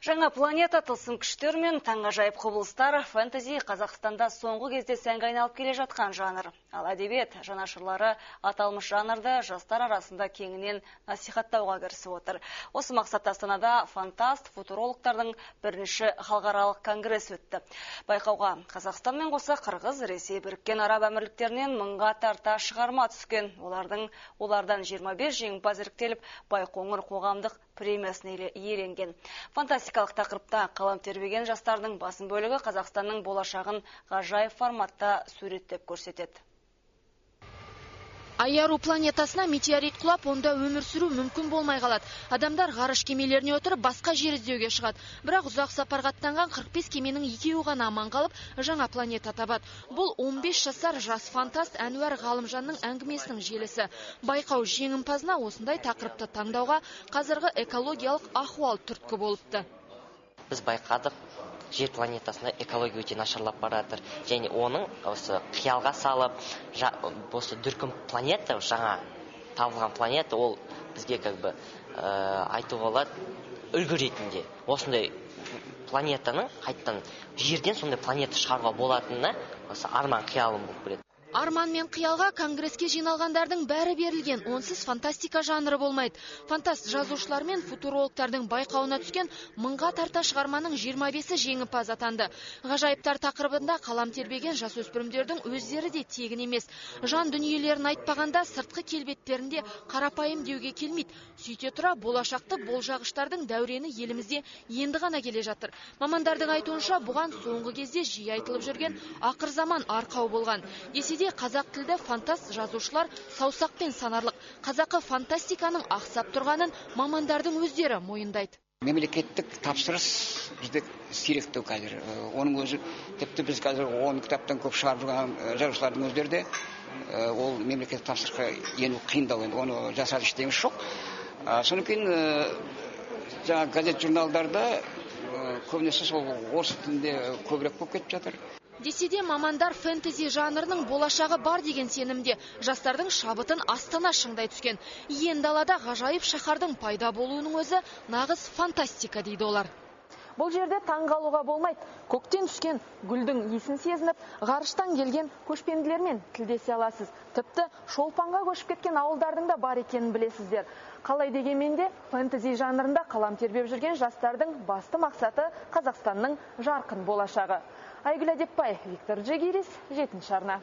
Жаңа планета тылсым күштер мен таңғажайып құбылыстар фэнтези Қазақстанда соңғы кезде сәнге айналып келе жатқан жанр. Ал әдебиет жанашырлары аталмыш жанрды жастар арасында кеңінен насихаттауға кірісіп отыр. Осы мақсатта Астанада фантаст футурологтардың бірінші халықаралық конгресс өтті. Байқауға Қазақстанмен қоса Қырғыз, Ресей, Біріккен Араб Әмірліктерінен мыңға тарта шығарма түскен. Олардан 25 жеңімпаз іріктеліп, Байқоңыр қоғамдық премиясына иеленген. Фантастикалық тақырыпта қалам тербеген жастардың басым бөлігі Қазақстанның болашағын ғажайып форматта суреттеп көрсетеді. Айару планетасына метеорит құлап, онда өмір сүру мүмкін болмай қалады. Адамдар ғарыш кемелеріне отырып басқа жер іздеуге шығады. Бірақ ұзақ сапарға аттанған 45 кеменің екеуі ғана аман қалып, жаңа планета табады. Бұл 15 жасар жас фантаст Әнуар Ғалымжанның әңгімесінің желісі. Байқау жеңімпазына осындай тақырыпты таңдауға қазіргі экологиялық ахуал түрткі болыпты. Біз байқадық, жер планетасында экология өте нашарлап баратыр. Және оның осы қиялға салып, осы дүркін планета, жаңа табылған планета, ол бізге айтуға болады үлгі ретінде. Осындай планетаның қайттан жерден сондай планета шығаруға болатынына осы арман қиялым болып келеді. Арман мен қиялға конгресске жиналғандардың бәрі берілген, онсыз фантастика жанры болмайды. Фантаст жазушылар мен футурологтардың байқауына түскен мыңға тарта шығарманың 25-і жеңімпаз атанды. Ғажайыптар тақырыбында қалам тербеген жасөспірімдердің өздері де тегін емес. Жан дүниелерін айтпағанда сыртқы келбеттерінде қарапайым деуге келмейді. Сөйте тұра болашақты болжағыштардың дәурені елімізде енді ғана келе жатыр. Мамандардың айтуынша бұған соңғы кезде жиі айтылып жүрген ақырзаман арқау болған. Де қазақ тілді фантаст жазушылар саусақпен санарлық. Қазақы фантастиканың ақсап тұрғанын мамандардың өздері мойындайды. Мемлекеттік тапсырыс бізде сиректеу қазір. Оның өзі тіпті біз қазір 10 кітаптан көп шығарып жүрген жазушылардың өздері де ол мемлекеттік тапсырысқа ену қиындау, енді оны жасар ештеңіз жоқ. Содан кейін жаңа газет журналдарда көбінесе сол орыс тілінде көбірек болып кетіп жатыр. Десе де мамандар фэнтези жанрының болашағы бар деген сенімде. Жастардың шабытын астана шыңдай түскен. Иен далада ғажайып шаһардың пайда болуының өзі нағыз фантастика дейді олар. Бұл жерде таңғалуға болмайды. Көктен түскен гүлдің иісін сезініп, ғарыштан келген көшпенділермен тілдесе аласыз. Тіпті шолпанға көшіп кеткен ауылдардың да бар екенін білесіздер. Қалай дегенмен де фэнтези жанрында қалам тербеп жүрген жастардың басты мақсаты Қазақстанның жарқын болашағы. Айгүл Әдепбай, Виктор Джегирис, 7-ші арна.